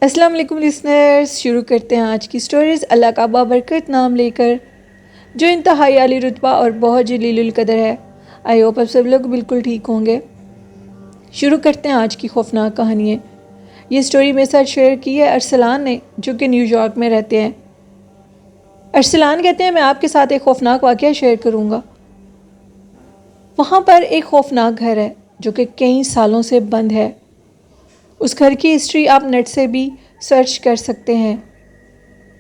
السلام علیکم لسنرز، شروع کرتے ہیں آج کی سٹوریز اللہ کا بابرکت نام لے کر، جو انتہائی عالی رتبہ اور بہت جلیل القدر ہے۔ آئی ہوپ آپ سب لوگ بالکل ٹھیک ہوں گے۔ شروع کرتے ہیں آج کی خوفناک کہانی۔ یہ سٹوری میرے ساتھ شیئر کی ہے ارسلان نے، جو کہ نیو یارک میں رہتے ہیں۔ ارسلان کہتے ہیں میں آپ کے ساتھ ایک خوفناک واقعہ شیئر کروں گا۔ وہاں پر ایک خوفناک گھر ہے جو کہ کئی سالوں سے بند ہے۔ اس گھر کی ہسٹری آپ نیٹ سے بھی سرچ کر سکتے ہیں۔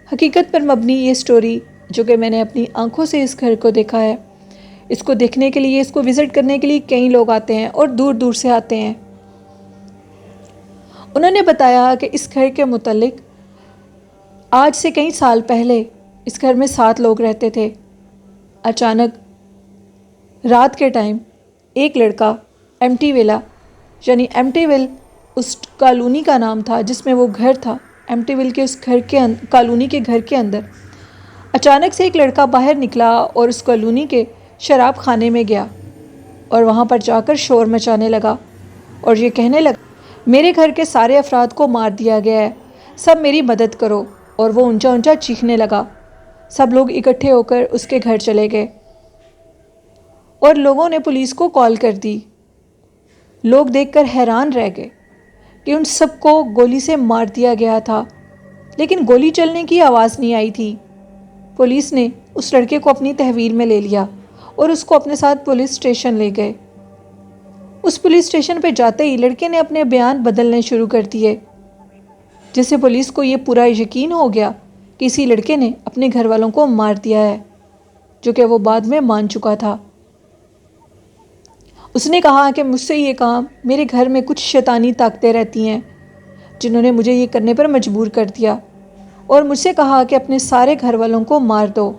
حقیقت پر مبنی یہ سٹوری جو کہ میں نے اپنی آنکھوں سے اس گھر کو دیکھا ہے۔ اس کو دیکھنے کے لیے، اس کو وزٹ کرنے کے لیے کئی لوگ آتے ہیں اور دور دور سے آتے ہیں۔ انہوں نے بتایا کہ اس گھر کے متعلق آج سے کئی سال پہلے اس گھر میں 7 لوگ رہتے تھے۔ اچانک رات کے ٹائم ایک لڑکا ایمٹی ویلا، یعنی ایمٹی ویل اس کالونی کا نام تھا جس میں وہ گھر تھا، ایمٹی ویل کے اس گھر کے کالونی کے گھر کے اندر اچانک سے ایک لڑکا باہر نکلا اور اس کالونی کے شراب خانے میں گیا اور وہاں پر جا کر شور مچانے لگا اور یہ کہنے لگا میرے گھر کے سارے افراد کو مار دیا گیا ہے، سب میری مدد کرو۔ اور وہ اونچا اونچا چیخنے لگا۔ سب لوگ اکٹھے ہو کر اس کے گھر چلے گئے اور لوگوں نے پولیس کو کال کر دی۔ لوگ دیکھ کر حیران رہ گئے کہ ان سب کو گولی سے مار دیا گیا تھا، لیکن گولی چلنے کی آواز نہیں آئی تھی۔ پولیس نے اس لڑکے کو اپنی تحویل میں لے لیا اور اس کو اپنے ساتھ پولیس اسٹیشن لے گئے۔ اس پولیس اسٹیشن پہ جاتے ہی لڑکے نے اپنے بیان بدلنے شروع کر دیے، جس سے پولیس کو یہ پورا یقین ہو گیا کہ اسی لڑکے نے اپنے گھر والوں کو مار دیا ہے، جو کہ وہ بعد میں مان چکا تھا۔ اس نے کہا کہ مجھ سے یہ کام، میرے گھر میں کچھ شیطانی طاقتیں رہتی ہیں جنہوں نے مجھے یہ کرنے پر مجبور کر دیا، اور مجھ سے کہا کہ اپنے سارے گھر والوں کو مار دو۔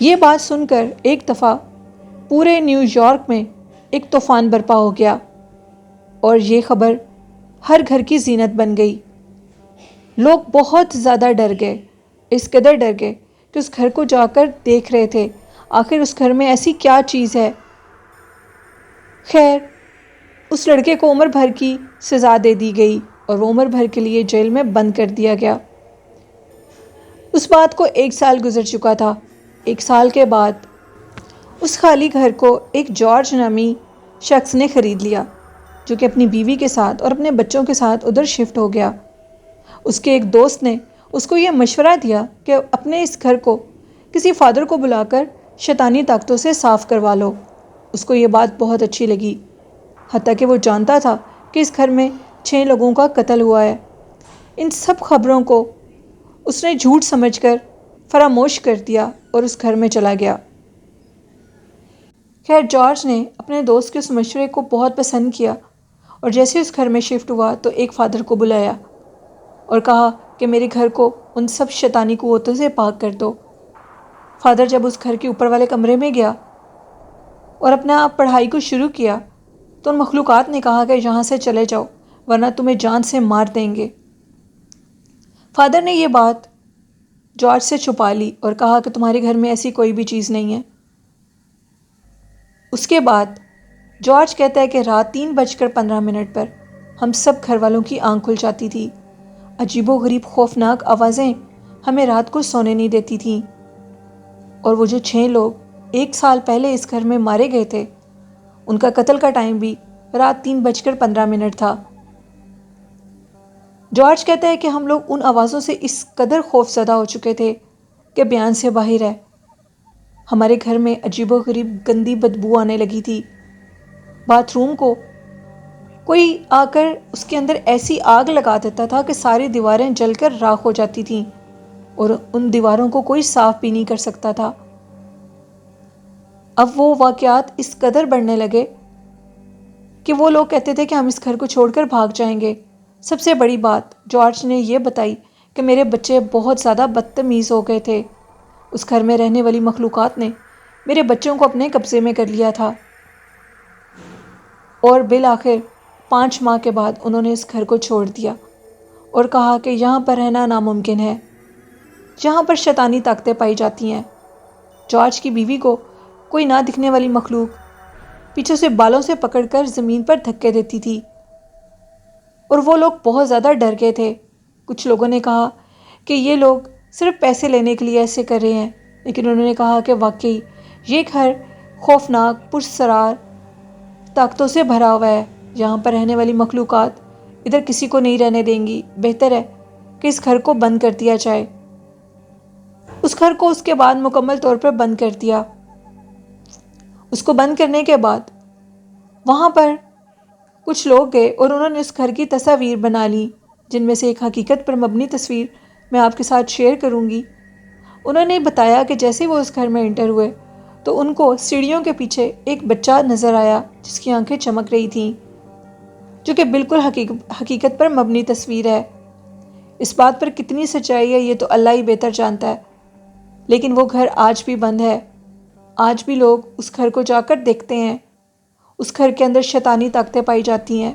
یہ بات سن کر ایک دفعہ پورے نیو یارک میں ایک طوفان برپا ہو گیا اور یہ خبر ہر گھر کی زینت بن گئی۔ لوگ بہت زیادہ ڈر گئے، اس قدر ڈر گئے کہ اس گھر کو جا کر دیکھ رہے تھے آخر اس گھر میں ایسی کیا چیز ہے۔ خیر، اس لڑکے کو عمر بھر کی سزا دے دی گئی اور وہ عمر بھر کے لیے جیل میں بند کر دیا گیا۔ اس بات کو 1 سال گزر چکا تھا۔ 1 سال کے بعد اس خالی گھر کو ایک جارج نامی شخص نے خرید لیا، جو کہ اپنی بیوی کے ساتھ اور اپنے بچوں کے ساتھ ادھر شفٹ ہو گیا۔ اس کے ایک دوست نے اس کو یہ مشورہ دیا کہ اپنے اس گھر کو کسی فادر کو بلا کر شیطانی طاقتوں سے صاف کروا لو۔ اس کو یہ بات بہت اچھی لگی، حتیٰ کہ وہ جانتا تھا کہ اس گھر میں 6 لوگوں کا قتل ہوا ہے۔ ان سب خبروں کو اس نے جھوٹ سمجھ کر فراموش کر دیا اور اس گھر میں چلا گیا۔ خیر، جارج نے اپنے دوست کے اس مشورے کو بہت پسند کیا اور جیسے اس گھر میں شفٹ ہوا تو ایک فادر کو بلایا اور کہا کہ میرے گھر کو ان سب شیطانی قوتوں سے پاک کر دو۔ فادر جب اس گھر کے اوپر والے کمرے میں گیا اور اپنا پڑھائی کو شروع کیا تو ان مخلوقات نے کہا کہ یہاں سے چلے جاؤ ورنہ تمہیں جان سے مار دیں گے۔ فادر نے یہ بات جارج سے چھپا لی اور کہا کہ تمہارے گھر میں ایسی کوئی بھی چیز نہیں ہے۔ اس کے بعد جارج کہتا ہے کہ رات 3:15 پر ہم سب گھر والوں کی آنکھ کھل جاتی تھی۔ عجیب و غریب خوفناک آوازیں ہمیں رات کو سونے نہیں دیتی تھیں، اور وہ جو 6 لوگ 1 سال پہلے اس گھر میں مارے گئے تھے، ان کا قتل کا ٹائم بھی رات 3:15 تھا۔ جارج کہتا ہے کہ ہم لوگ ان آوازوں سے اس قدر خوف زدہ ہو چکے تھے کہ بیان سے باہر ہے۔ ہمارے گھر میں عجیب و غریب گندی بدبو آنے لگی تھی۔ باتھ روم کو کوئی آ کر اس کے اندر ایسی آگ لگا دیتا تھا کہ ساری دیواریں جل کر راکھ ہو جاتی تھیں اور ان دیواروں کو کوئی صاف بھی نہیں کر سکتا تھا۔ اب وہ واقعات اس قدر بڑھنے لگے کہ وہ لوگ کہتے تھے کہ ہم اس گھر کو چھوڑ کر بھاگ جائیں گے۔ سب سے بڑی بات جارج نے یہ بتائی کہ میرے بچے بہت زیادہ بدتمیز ہو گئے تھے۔ اس گھر میں رہنے والی مخلوقات نے میرے بچوں کو اپنے قبضے میں کر لیا تھا، اور بالآخر 5 ماہ کے بعد انہوں نے اس گھر کو چھوڑ دیا اور کہا کہ یہاں پر رہنا ناممکن ہے، یہاں پر شیطانی طاقتیں پائی جاتی ہیں۔ جارج کی بیوی کو کوئی نہ دکھنے والی مخلوق پیچھے سے بالوں سے پکڑ کر زمین پر دھکے دیتی تھی۔ اور وہ لوگ بہت زیادہ ڈر گئے تھے۔ کچھ لوگوں نے کہا کہ یہ لوگ صرف پیسے لینے کے لیے ایسے کر رہے ہیں، لیکن انہوں نے کہا کہ واقعی یہ گھر خوفناک پراسرار طاقتوں سے بھرا ہوا ہے، یہاں پر رہنے والی مخلوقات ادھر کسی کو نہیں رہنے دیں گی، بہتر ہے کہ اس گھر کو بند کر دیا جائے۔ اس گھر کو اس کے بعد مکمل طور پر بند کر دیا۔ اس کو بند کرنے کے بعد وہاں پر کچھ لوگ گئے اور انہوں نے اس گھر کی تصاویر بنا لی، جن میں سے ایک حقیقت پر مبنی تصویر میں آپ کے ساتھ شیئر کروں گی۔ انہوں نے بتایا کہ جیسے وہ اس گھر میں انٹر ہوئے تو ان کو سیڑھیوں کے پیچھے ایک بچہ نظر آیا جس کی آنکھیں چمک رہی تھیں، جو کہ بالکل حقیقت پر مبنی تصویر ہے۔ اس بات پر کتنی سچائی ہے یہ تو اللہ ہی بہتر جانتا ہے، لیکن وہ گھر آج بھی بند ہے۔ آج بھی لوگ اس گھر کو جا کر دیکھتے ہیں۔ اس گھر کے اندر شیطانی طاقتیں پائی جاتی ہیں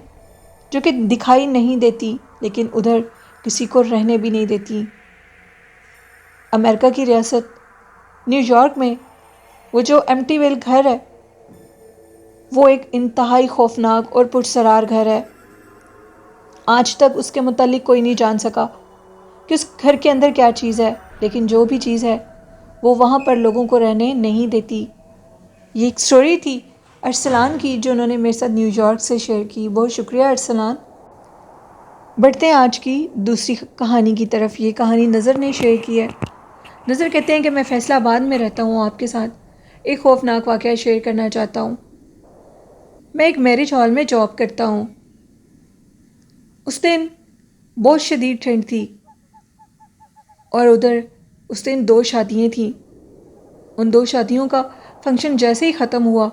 جو کہ دکھائی نہیں دیتی، لیکن ادھر کسی کو رہنے بھی نہیں دیتی۔ امریکہ کی ریاست نیو یارک میں وہ جو ایمٹی ویل گھر ہے، وہ ایک انتہائی خوفناک اور پراسرار گھر ہے۔ آج تک اس کے متعلق کوئی نہیں جان سکا کہ اس گھر کے اندر کیا چیز ہے، لیکن جو بھی چیز ہے وہ وہاں پر لوگوں کو رہنے نہیں دیتی۔ یہ ایک سٹوری تھی ارسلان کی جو انہوں نے میرے ساتھ نیو یارک سے شیئر کی۔ بہت شکریہ ارسلان۔ بڑھتے ہیں آج کی دوسری کہانی کی طرف۔ یہ کہانی نظر نے شیئر کی ہے۔ نظر کہتے ہیں کہ میں فیصل آباد میں رہتا ہوں، آپ کے ساتھ ایک خوفناک واقعہ شیئر کرنا چاہتا ہوں۔ میں ایک میرج ہال میں جاب کرتا ہوں۔ اس دن بہت شدید ٹھنڈ تھی اور ادھر اس دن 2 شادیاں تھیں۔ ان 2 شادیوں کا فنکشن جیسے ہی ختم ہوا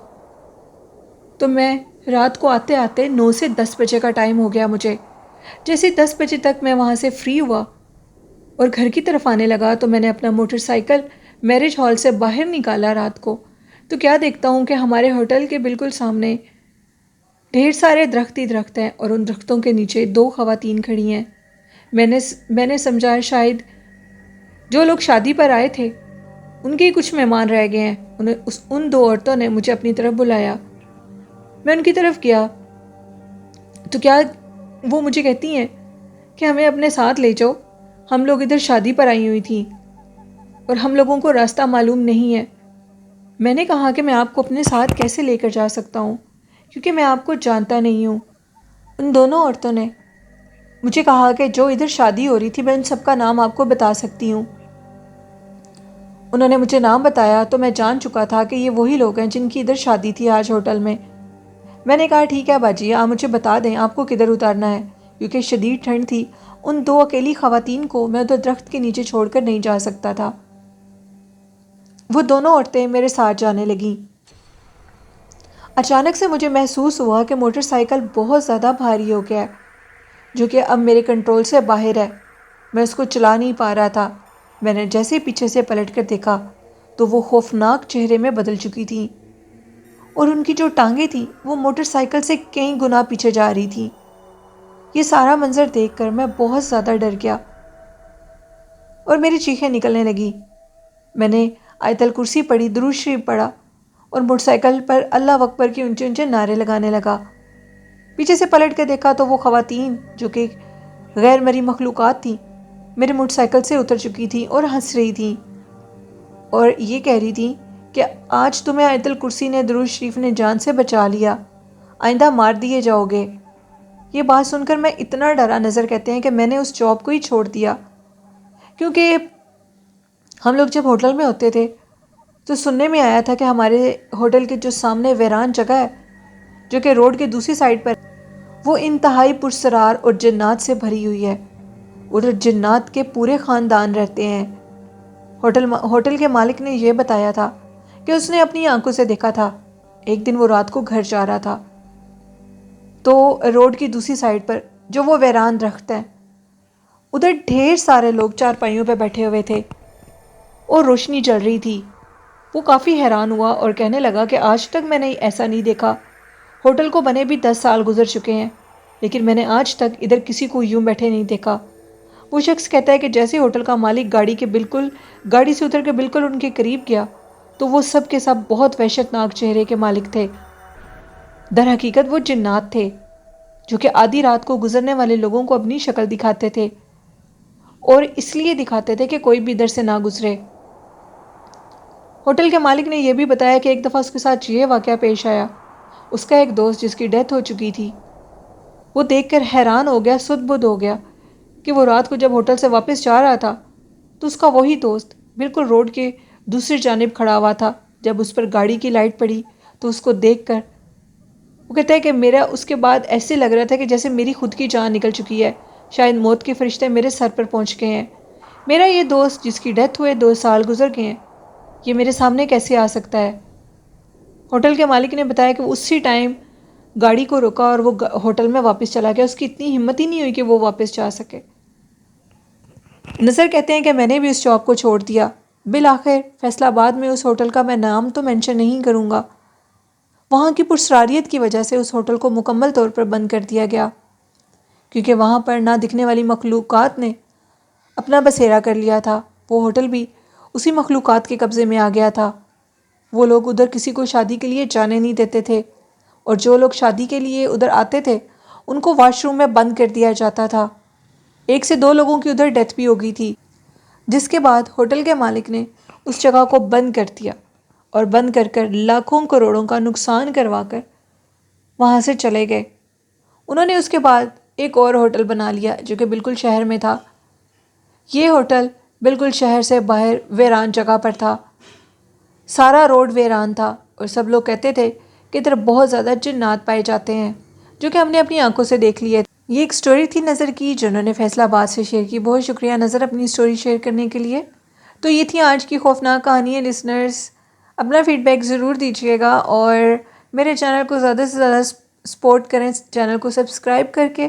تو میں رات کو آتے آتے 9 سے 10 بجے کا ٹائم ہو گیا مجھے۔ جیسے 10 بجے تک میں وہاں سے فری ہوا اور گھر کی طرف آنے لگا تو میں نے اپنا موٹر سائیکل میرج ہال سے باہر نکالا رات کو، تو کیا دیکھتا ہوں کہ ہمارے ہوٹل کے بالکل سامنے ڈھیر سارے درخت ہی درخت ہیں اور ان درختوں کے نیچے 2 خواتین کھڑی ہیں۔ میں نے سمجھا شاید جو لوگ شادی پر آئے تھے ان کے کچھ مہمان رہ گئے ہیں۔ ان 2 عورتوں نے مجھے اپنی طرف بلایا۔ میں ان کی طرف گیا تو کیا وہ مجھے کہتی ہیں کہ ہمیں اپنے ساتھ لے جاؤ، ہم لوگ ادھر شادی پر آئی ہوئی تھیں اور ہم لوگوں کو راستہ معلوم نہیں ہے۔ میں نے کہا کہ میں آپ کو اپنے ساتھ کیسے لے کر جا سکتا ہوں کیونکہ میں آپ کو جانتا نہیں ہوں۔ ان دونوں عورتوں نے مجھے کہا کہ جو ادھر شادی ہو رہی تھی میں ان سب کا نام آپ کو بتا سکتی ہوں۔ انہوں نے مجھے نام بتایا تو میں جان چکا تھا کہ یہ وہی لوگ ہیں جن کی ادھر شادی تھی آج ہوٹل میں۔ میں نے کہا ٹھیک ہے باجی، آپ مجھے بتا دیں آپ کو کدھر اتارنا ہے، کیونکہ شدید ٹھنڈ تھی۔ ان 2 اکیلی خواتین کو میں ادھر درخت کے نیچے چھوڑ کر نہیں جا سکتا تھا۔ وہ دونوں عورتیں میرے ساتھ جانے لگیں۔ اچانک سے مجھے محسوس ہوا کہ موٹر سائیکل بہت زیادہ بھاری ہو گیا ہے، جو کہ اب میرے کنٹرول سے باہر ہے۔ میں اس کو چلا نہیں پا رہا تھا۔ میں نے جیسے پیچھے سے پلٹ کر دیکھا تو وہ خوفناک چہرے میں بدل چکی تھیں اور ان کی جو ٹانگیں تھیں وہ موٹر سائیکل سے کئی گنا پیچھے جا رہی تھیں۔ یہ سارا منظر دیکھ کر میں بہت زیادہ ڈر گیا اور میری چیخیں نکلنے لگی۔ میں نے آیت الکرسی پڑھی، درود شریف پڑھا اور موٹر سائیکل پر اللہ اکبر کے اونچے اونچے نعرے لگانے لگا۔ پیچھے سے پلٹ کے دیکھا تو وہ خواتین جو کہ غیر مرئی مخلوقات تھیں میرے موٹر سائیکل سے اتر چکی تھیں اور ہنس رہی تھیں اور یہ کہہ رہی تھیں کہ آج تمہیں آیت الکرسی نے، درود شریف نے جان سے بچا لیا، آئندہ مار دیے جاؤ گے۔ یہ بات سن کر میں اتنا ڈرا، نظر کہتے ہیں کہ میں نے اس جاب کو ہی چھوڑ دیا، کیونکہ ہم لوگ جب ہوٹل میں ہوتے تھے تو سننے میں آیا تھا کہ ہمارے ہوٹل کے جو سامنے ویران جگہ ہے جو کہ روڈ کے دوسری سائڈ پر، وہ انتہائی پراسرار اور جنات سے بھری ہوئی ہے۔ ادھر جنات کے پورے خاندان رہتے ہیں۔ ہوٹل کے مالک نے یہ بتایا تھا کہ اس نے اپنی آنکھوں سے دیکھا تھا۔ ایک دن وہ رات کو گھر جا رہا تھا تو روڈ کی دوسری سائڈ پر جو وہ ویران درخت ہیں ادھر ڈھیر سارے لوگ چارپائیوں پہ بیٹھے ہوئے تھے اور روشنی جل رہی تھی۔ وہ کافی حیران ہوا اور کہنے لگا کہ آج تک میں نے ایسا نہیں دیکھا۔ ہوٹل کو بنے بھی 10 سال گزر چکے ہیں لیکن میں نے آج تک ادھر کسی کو یوں بیٹھے نہیں دیکھا۔ وہ شخص کہتا ہے کہ جیسے ہوٹل کا مالک گاڑی سے اتر کے بالکل ان کے قریب گیا تو وہ سب کے سب بہت وحشت ناک چہرے کے مالک تھے۔ در حقیقت وہ جنات تھے جو کہ آدھی رات کو گزرنے والے لوگوں کو اپنی شکل دکھاتے تھے، اور اس لیے دکھاتے تھے کہ کوئی بھی ادھر سے نہ گزرے۔ ہوٹل کے مالک نے یہ بھی بتایا کہ ایک دفعہ اس کے ساتھ یہ واقعہ پیش آیا۔ اس کا ایک دوست جس کی ڈیتھ ہو چکی تھی، وہ دیکھ کر حیران ہو گیا، سدھ بدھ ہو گیا کہ وہ رات کو جب ہوٹل سے واپس جا رہا تھا تو اس کا وہی دوست بالکل روڈ کے دوسری جانب کھڑا ہوا تھا۔ جب اس پر گاڑی کی لائٹ پڑی تو اس کو دیکھ کر وہ کہتا ہے کہ میرا اس کے بعد ایسے لگ رہا تھا کہ جیسے میری خود کی جان نکل چکی ہے، شاید موت کے فرشتے میرے سر پر پہنچ گئے ہیں۔ میرا یہ دوست جس کی ڈیتھ ہوئے 2 سال گزر گئے ہیں، یہ میرے سامنے کیسے آ سکتا ہے؟ ہوٹل کے مالک نے بتایا کہ اسی ٹائم گاڑی کو روکا اور وہ ہوٹل میں واپس چلا گیا۔ اس کی اتنی ہمت ہی نہیں ہوئی کہ وہ واپس جا سکے۔ نصر کہتے ہیں کہ میں نے بھی اس جاب کو چھوڑ دیا۔ بالآخر فیصل آباد میں اس ہوٹل کا میں نام تو مینشن نہیں کروں گا، وہاں کی پرسراریت کی وجہ سے اس ہوٹل کو مکمل طور پر بند کر دیا گیا، کیونکہ وہاں پر نہ دکھنے والی مخلوقات نے اپنا بسیرا کر لیا تھا۔ وہ ہوٹل بھی اسی مخلوقات کے قبضے میں آ گیا تھا۔ وہ لوگ ادھر کسی کو شادی کے لیے جانے نہیں دیتے تھے، اور جو لوگ شادی کے لیے ادھر آتے تھے ان کو واش روم میں بند کر دیا جاتا تھا۔ 1 سے 2 لوگوں کی ادھر ڈیتھ بھی ہو گئی تھی، جس کے بعد ہوٹل کے مالک نے اس جگہ کو بند کر دیا، اور بند کر کر لاکھوں کروڑوں کا نقصان کروا کر وہاں سے چلے گئے۔ انہوں نے اس کے بعد ایک اور ہوٹل بنا لیا جو کہ بالکل شہر میں تھا۔ یہ ہوٹل بالکل شہر سے باہر ویران جگہ پر تھا، سارا روڈ ویران تھا، اور سب لوگ کہتے تھے کہ ادھر بہت زیادہ جنات پائے جاتے ہیں، جو کہ ہم نے اپنی آنکھوں سے دیکھ لیے۔ یہ ایک سٹوری تھی نظر کی جو انہوں نے فیصل آباد سے شیئر کی۔ بہت شکریہ نظر اپنی سٹوری شیئر کرنے کے لیے۔ تو یہ تھی آج کی خوفناک کہانی ہے۔ لسنرز اپنا فیڈ بیک ضرور دیجیے گا، اور میرے چینل کو زیادہ سے زیادہ سپورٹ کریں، چینل کو سبسکرائب کر کے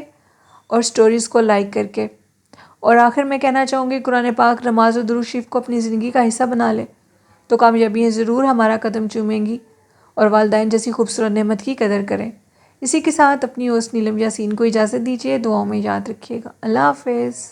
اور سٹوریز کو لائک کر کے۔ اور آخر میں کہنا چاہوں گی، قرآن پاک، نماز و درود شریف کو اپنی زندگی کا حصہ بنا لیں تو کامیابیاں ضرور ہمارا قدم چومیں گی، اور والدین جیسی خوبصورت نعمت کی قدر کریں۔ اسی کے ساتھ اپنی ہوسٹ نیلم یاسین کو اجازت دیجیے، دعاؤں میں یاد رکھیے گا۔ اللہ حافظ۔